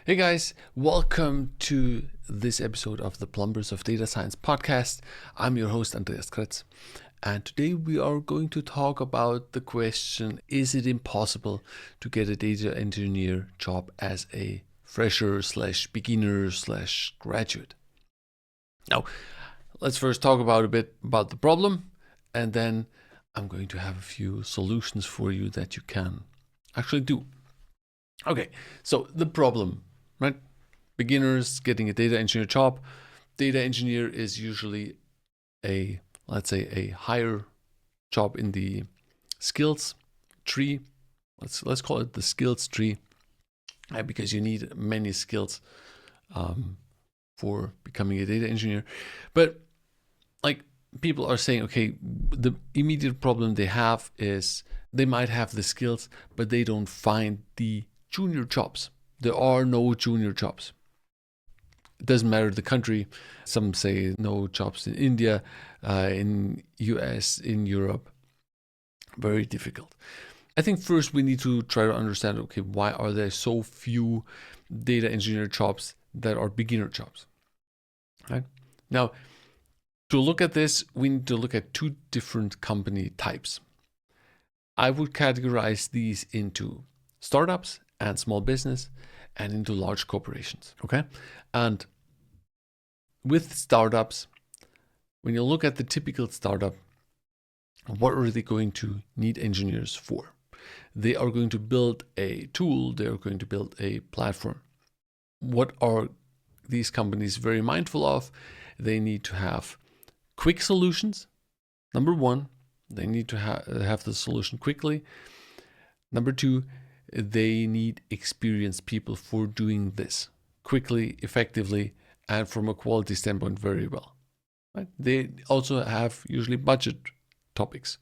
Hey guys, welcome to this episode of the Plumbers of Data Science podcast. I'm your host, Andreas Kretz, and today we are going to talk about the question, is it impossible to get a data engineer job as a fresher slash beginner slash graduate? Now, let's first talk about a bit about the problem, and then I'm going to have a few solutions for you that you can actually do. Okay, so the problem, right? Beginners getting a data engineer job. Data engineer is usually let's say a higher job in the skills tree. Let's call it the skills tree, because you need many skills for becoming a data engineer. But like people are saying, okay, the immediate problem they have is they might have the skills, but they don't find the junior jobs. There are no junior jobs. It doesn't matter the country. Some say no jobs in India, in US, in Europe. Very difficult. I think first we need to try to understand, okay, why are there so few data engineer jobs that are beginner jobs? Right? Now, to look at this, we need to look at two different company types. I would categorize these into startups and small business and into large corporations. Okay. And with startups, when you look at the typical startup, what are they going to need engineers for? They are going to build a tool, they are going to build a platform. What are these companies very mindful of? They need to have quick solutions. Number one, they need to have the solution quickly. Number two, they need experienced people for doing this quickly, effectively, and from a quality standpoint very well. Right? They also have usually budget topics.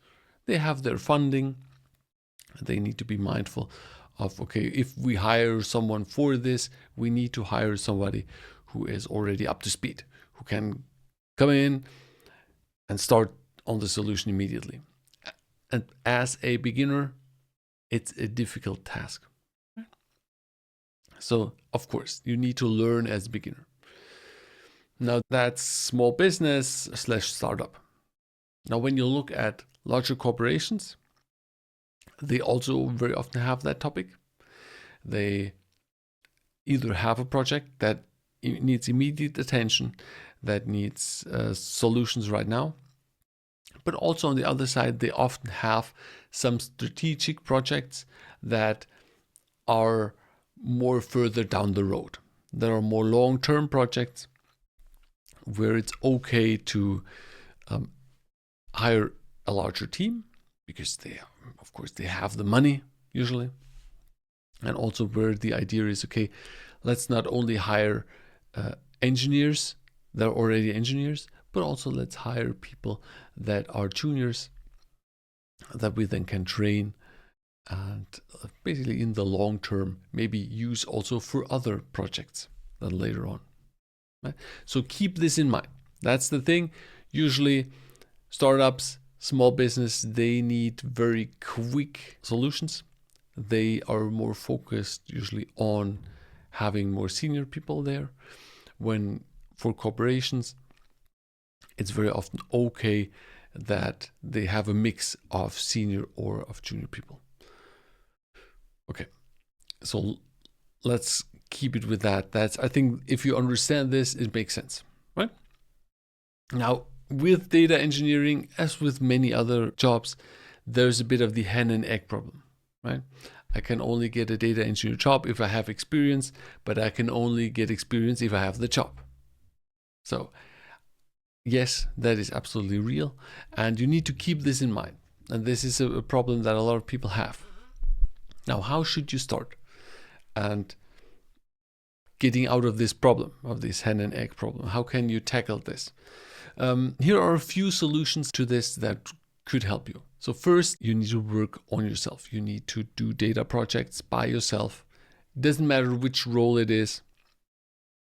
They have their funding. They need to be mindful of, okay, if we hire someone for this, we need to hire somebody who is already up to speed, who can come in and start on the solution immediately. And as a beginner, it's a difficult task. So, of course, you need to learn as a beginner. Now, that's small business / startup. Now, when you look at larger corporations, they also very often have that topic. They either have a project that needs immediate attention, that needs solutions right now, but also on the other side, they often have some strategic projects that are more further down the road. There are more long-term projects where it's okay to hire a larger team because of course, they have the money usually. And also where the idea is, okay, let's not only hire engineers that are already engineers, but also let's hire people that are juniors that we then can train and basically in the long term maybe use also for other projects then later on. Right? So keep this in mind. That's the thing. Usually startups, small business, they need very quick solutions. They are more focused usually on having more senior people there. When for corporations, it's very often okay that they have a mix of senior or of junior people. Okay, so let's keep it with that. I think if you understand this, it makes sense, right? Now, with data engineering, as with many other jobs, there's a bit of the hen and egg problem, right? I can only get a data engineer job if I have experience, but I can only get experience if I have the job. So yes, that is absolutely real. And you need to keep this in mind. And this is a problem that a lot of people have. Now, how should you start? And getting out of this problem, of this hen and egg problem, how can you tackle this? Here are a few solutions to this that could help you. So first, you need to work on yourself. You need to do data projects by yourself. It doesn't matter which role it is.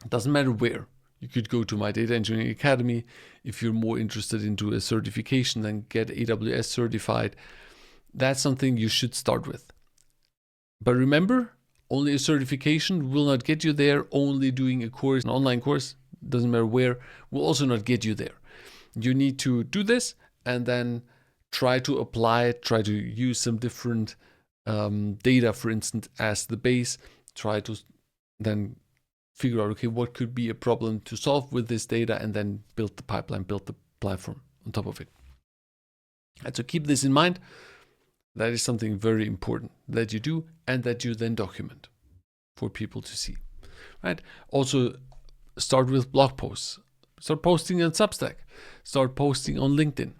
It doesn't matter where. You could go to my Data Engineering Academy. If you're more interested into a certification, then get AWS certified. That's something you should start with. But remember, Only a certification will not get you there. Only doing a course, an online course, doesn't matter where, will also not get you there. You need to do this and then try to apply it, try to use some different data, for instance, as the base. Try to then figure out, okay, what could be a problem to solve with this data, and then build the pipeline, build the platform on top of it. And so keep this in mind. That is something very important that you do and that you then document for people to see, right? Also, start with blog posts. Start posting on Substack. Start posting on LinkedIn.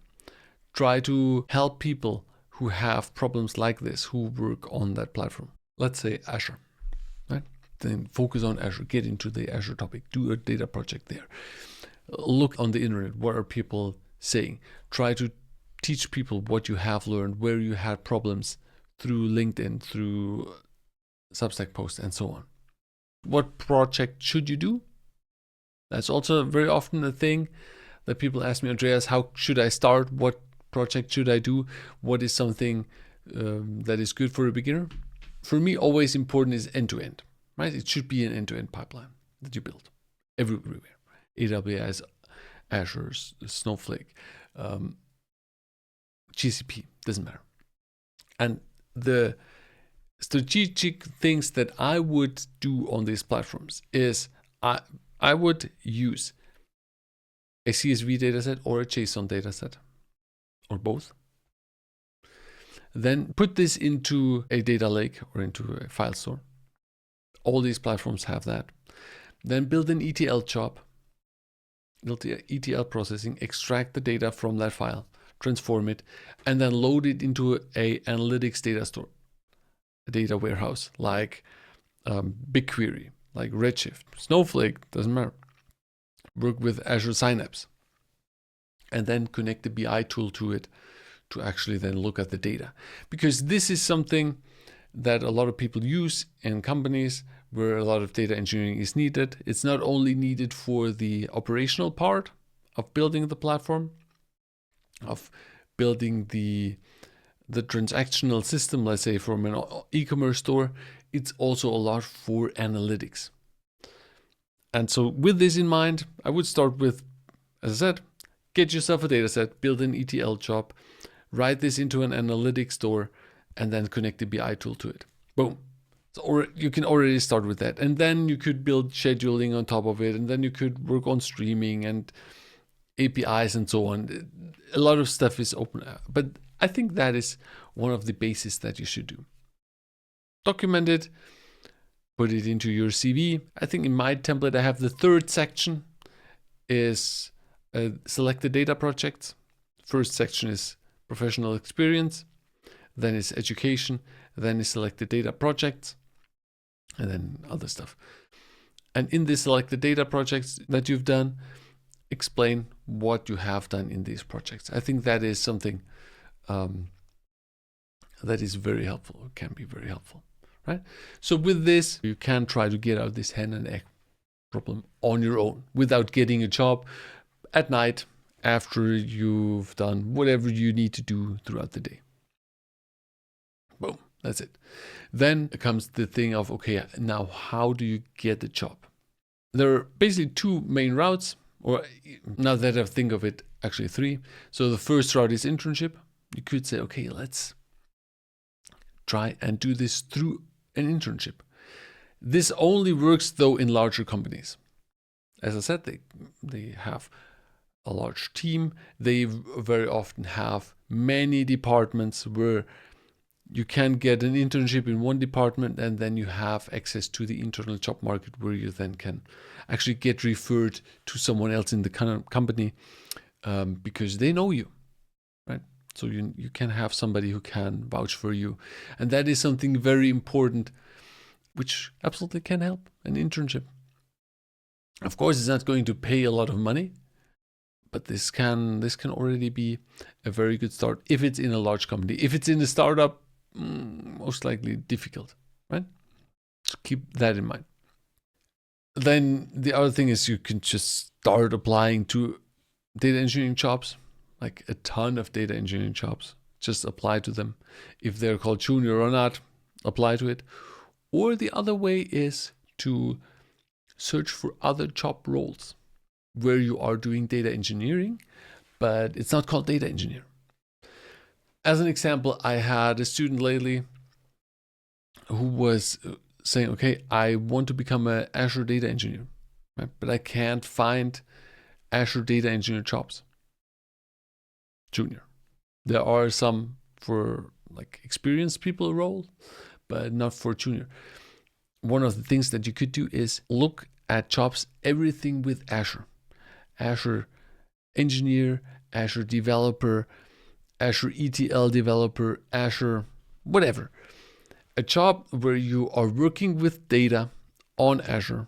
Try to help people who have problems like this, who work on that platform. Let's say Azure, right? Then focus on Azure. Get into the Azure topic. Do a data project there. Look on the internet. What are people saying? Try to teach people what you have learned, where you had problems through LinkedIn, through Substack posts, and so on. What project should you do? That's also very often a thing that people ask me, Andreas, how should I start? What project should I do? What is something that is good for a beginner? For me, always important is end-to-end, right? It should be an end-to-end pipeline that you build everywhere. AWS, Azure, Snowflake, GCP, doesn't matter. And the strategic things that I would do on these platforms is I would use a CSV dataset or a JSON dataset, or both. Then put this into a data lake or into a file store. All these platforms have that. Then build an ETL job, build the ETL processing, extract the data from that file, transform it, and then load it into a analytics data store, a data warehouse like BigQuery, like Redshift, Snowflake, doesn't matter. Work with Azure Synapse, and then connect the BI tool to it to actually then look at the data. Because this is something that a lot of people use in companies where a lot of data engineering is needed. It's not only needed for the operational part of building the platform, of building the transactional system, let's say from an e-commerce store, it's also a lot for analytics. And so with this in mind, I would start with, as I said, get yourself a data set, build an ETL job, write this into an analytics store, and then connect the BI tool to it. Boom. So, or you can already start with that. And then you could build scheduling on top of it. And then you could work on streaming and APIs and so on. A lot of stuff is open. But I think that is one of the bases that you should do. Document it. Put it into your CV. I think in my template, I have the third section is select the data projects. First section is professional experience. Then is education. Then is select the data projects. And then other stuff. And in this select the data projects that you've done, explain what you have done in these projects. I think that is something that is very helpful, or can be very helpful. Right? So with this, you can try to get out this hen and egg problem on your own without getting a job at night after you've done whatever you need to do throughout the day. Boom, that's it. Then comes the thing of, okay, now how do you get the job? There are basically two main routes, or now that I think of it, actually three. So the first route is internship. You could say, okay, let's try and do this through an internship. This only works though in larger companies. As I said, they have a large team. They very often have many departments where you can get an internship in one department and then you have access to the internal job market where you then can actually get referred to someone else in the company because they know you, right? So you can have somebody who can vouch for you. And that is something very important, which absolutely can help, an internship. Of course, it's not going to pay a lot of money, but this can already be a very good start if it's in a large company. If it's in a startup, most likely difficult, right? So keep that in mind. Then the other thing is you can just start applying to data engineering jobs, like a ton of data engineering jobs. Just apply to them. If they're called junior or not, apply to it. Or the other way is to search for other job roles where you are doing data engineering, but it's not called data engineer. As an example, I had a student lately who was saying, okay, I want to become an Azure data engineer, right? But I can't find Azure data engineer jobs. Junior. There are some for like experienced people role, but not for junior. One of the things that you could do is look at jobs, everything with Azure. Azure engineer, Azure developer, Azure ETL developer, Azure whatever. A job where you are working with data on Azure,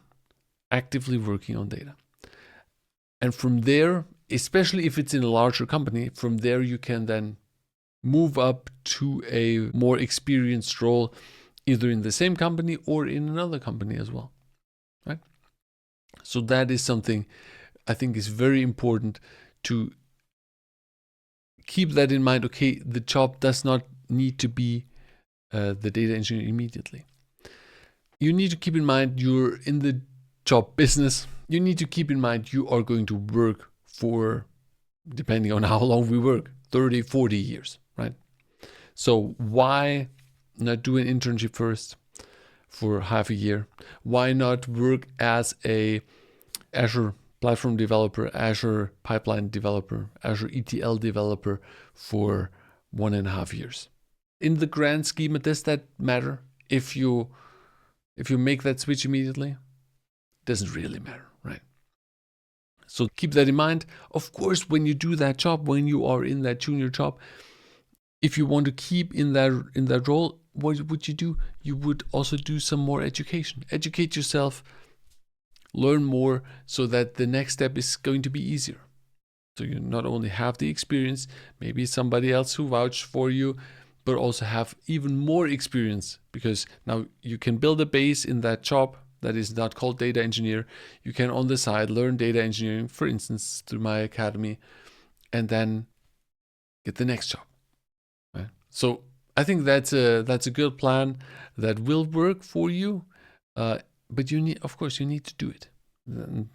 actively working on data. And from there, especially if it's in a larger company, from there you can then move up to a more experienced role, either in the same company or in another company as well, right? So that is something I think is very important to keep that in mind. Okay, the job does not need to be the data engineer immediately. You need to keep in mind you're in the job business. You need to keep in mind you are going to work for, depending on how long we work, 30, 40 years, right? So why not do an internship first for half a year? Why not work as a Azure platform developer, Azure pipeline developer, Azure ETL developer for 1.5 years? In the grand scheme, does that matter? If you make that switch immediately, it doesn't really matter, right? So keep that in mind. Of course, when you do that job, when you are in that junior job, if you want to keep in that role, what would you do? You would also do some more education. Educate yourself, learn more, so that the next step is going to be easier. So you not only have the experience, maybe somebody else who vouched for you, but also have even more experience, because now you can build a base in that job that is not called data engineer. You can on the side learn data engineering, for instance, through my academy, and then get the next job. Right? So I think that's a good plan that will work for you. But you need to do it. And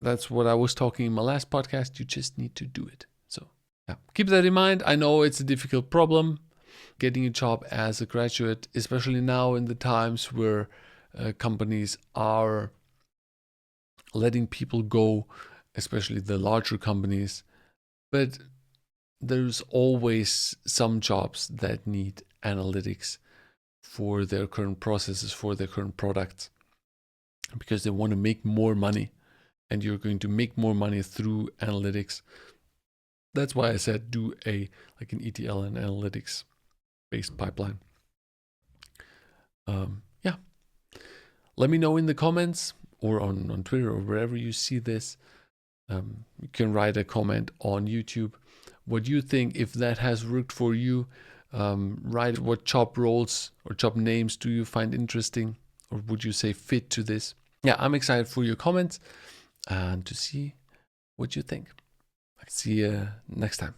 that's what I was talking in my last podcast. You just need to do it. So yeah, keep that in mind. I know it's a difficult problem getting a job as a graduate, especially now in the times where companies are letting people go, especially the larger companies. But there's always some jobs that need analytics for their current processes, for their current products, because they want to make more money, and you're going to make more money through analytics. That's why I said do an ETL and analytics based pipeline. Yeah. Let me know in the comments or on Twitter or wherever you see this. You can write a comment on YouTube. What you think, if that has worked for you. Write what job roles or job names do you find interesting, or would you say fit to this? Yeah, I'm excited for your comments and to see what you think. See you next time.